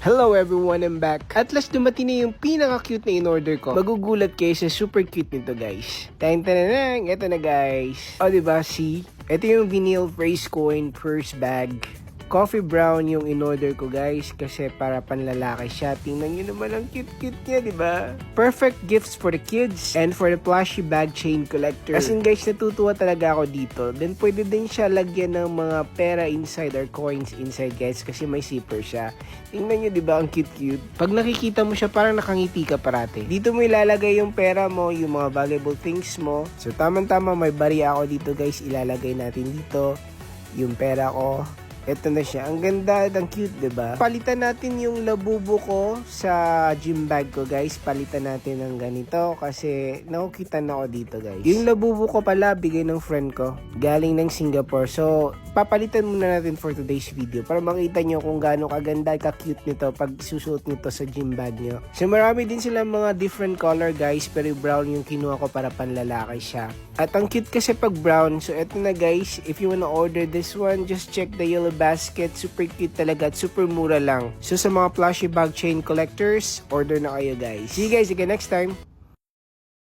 Hello everyone, I'm back. At last dumating na yung pinaka-cute na in-order ko. Magugulat kayo sa super cute nito guys. Tayin-tananang, eto na guys. O diba, see? Ito yung vinyl phrase coin purse bag. Coffee brown yung in-order ko guys kasi para panlalaki siya. Tingnan nyo naman ang cute-cute niya, diba? Perfect gifts for the kids and for the plushy bag chain collector. As in guys, natutuwa talaga ako dito. Then pwede din siya lagyan ng mga pera inside or coins inside guys kasi may zipper siya. Tingnan nyo diba ang cute-cute? Pag nakikita mo siya parang nakangiti ka parate. Dito mo ilalagay yung pera mo, yung mga valuable things mo. So tamang-tama may barya ako dito guys. Ilalagay natin dito yung pera ko. Ito na siya. Ang ganda, ang cute, diba? Palitan natin yung labubo ko sa gym bag ko, guys. Palitan natin ng ganito kasi nakukita na ako dito, guys. Yung labubo ko pala, bigay ng friend ko. Galing ng Singapore. So, papalitan muna natin for today's video para makita nyo kung gaano kaganda, ka-cute nito pag susuot nito sa gym bag nyo. So, marami din sila mga different color, guys. Pero yung brown yung kinuha ko para panlalaki siya. At ang cute kasi pag brown. So, eto na, guys. If you wanna order this one, just check the yellow basket. Super cute talaga at super mura lang. So sa mga plushy bag chain collectors, order na kayo guys. See you guys again next time.